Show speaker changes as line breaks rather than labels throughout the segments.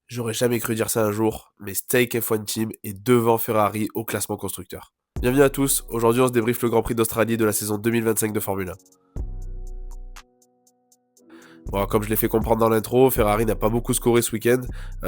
J'aurais jamais cru dire ça un jour, mais Stake F1 Team est devant Ferrari au classement constructeur. Bienvenue à tous, aujourd'hui on se débriefe le Grand Prix d'Australie de la saison 2025 de Formule 1. Bon, comme je l'ai fait comprendre dans l'intro, Ferrari n'a pas beaucoup scoré ce week-end,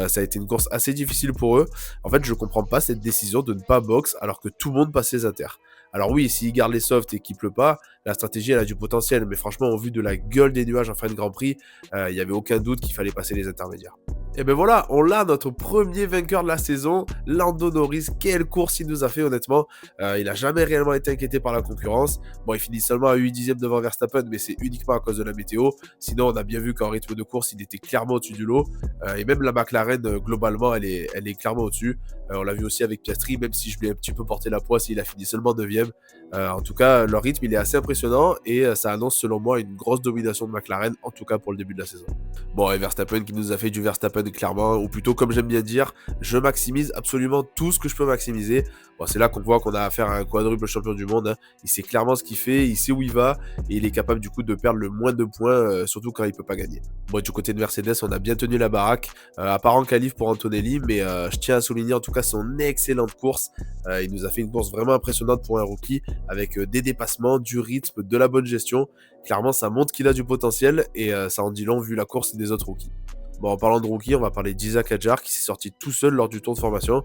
ça a été une course assez difficile pour eux. En fait, je comprends pas cette décision de ne pas box alors que tout le monde passe les inters. Alors oui, s'ils gardent les softs et qu'il pleut pas, la stratégie elle a du potentiel, mais franchement, au vu de la gueule des nuages en fin de Grand Prix, il n'y avait aucun doute qu'il fallait passer les intermédiaires. Et ben voilà, on l'a, notre premier vainqueur de la saison, Lando Norris. Quelle course il nous a fait, honnêtement. Il a jamais réellement été inquiété par la concurrence. Bon, il finit seulement à 8 dixièmes devant Verstappen, mais c'est uniquement à cause de la météo. Sinon, on a bien vu qu'en rythme de course, il était clairement au-dessus du lot. Et même la McLaren, globalement, elle est clairement au-dessus. On l'a vu aussi avec Piastri, même si je lui ai un petit peu porté la poisse, il a fini seulement 9ème. En tout cas, leur rythme, il est assez impressionnant et ça annonce, selon moi, une grosse domination de McLaren, en tout cas pour le début de la saison. Bon, et Verstappen qui nous a fait du Verstappen clairement, ou plutôt comme j'aime bien dire, je maximise absolument tout ce que je peux maximiser. Bon, c'est là qu'on voit qu'on a affaire à un quadruple champion du monde, hein. Il sait clairement ce qu'il fait, il sait où il va, et il est capable du coup de perdre le moins de points, surtout quand il peut pas gagner. Bon, du côté de Mercedes, on a bien tenu la baraque, à part en qualif pour Antonelli, mais je tiens à souligner en tout cas son excellente course. Il nous a fait une course vraiment impressionnante pour un rookie, avec des dépassements, du rythme, de la bonne gestion. Clairement, ça montre qu'il a du potentiel et ça en dit long vu la course des autres rookies. Bon, en parlant de rookie, on va parler d'Isaac Hadjar qui s'est sorti tout seul lors du tour de formation.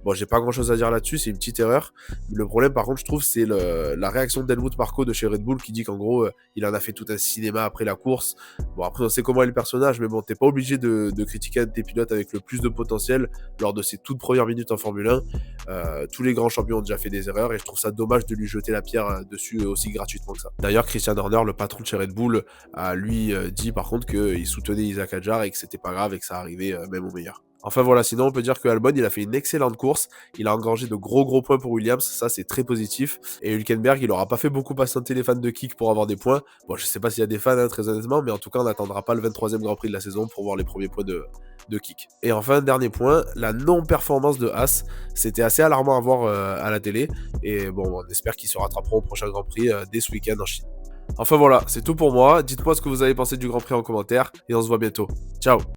Bon, j'ai pas grand chose à dire là-dessus, c'est une petite erreur. Le problème, par contre, je trouve, c'est la réaction d'Helmut Marko de chez Red Bull qui dit qu'en gros, il en a fait tout un cinéma après la course. Bon, après, on sait comment est le personnage, mais bon, t'es pas obligé de critiquer un de tes pilotes avec le plus de potentiel lors de ses toutes premières minutes en Formule 1. Tous les grands champions ont déjà fait des erreurs et je trouve ça dommage de lui jeter la pierre dessus aussi gratuitement que ça. D'ailleurs, Christian Horner, le patron de chez Red Bull, a lui dit par contre qu'il soutenait Isaac Hadjar et que c'était pas grave et que ça arrivait même au meilleur. Enfin voilà, sinon on peut dire que Albon il a fait une excellente course, il a engrangé de gros points pour Williams, ça c'est très positif, et Hülkenberg il aura pas fait beaucoup patienter les fans de kick pour avoir des points. Bon, je sais pas s'il y a des fans hein, très honnêtement, mais en tout cas on n'attendra pas le 23e Grand Prix de la saison pour voir les premiers points de kick. Et enfin, dernier point, la non-performance de Haas, c'était assez alarmant à voir à la télé, et bon, on espère qu'ils se rattraperont au prochain Grand Prix dès ce week-end en Chine. Enfin voilà, c'est tout pour moi, dites-moi ce que vous avez pensé du Grand Prix en commentaire, et on se voit bientôt. Ciao.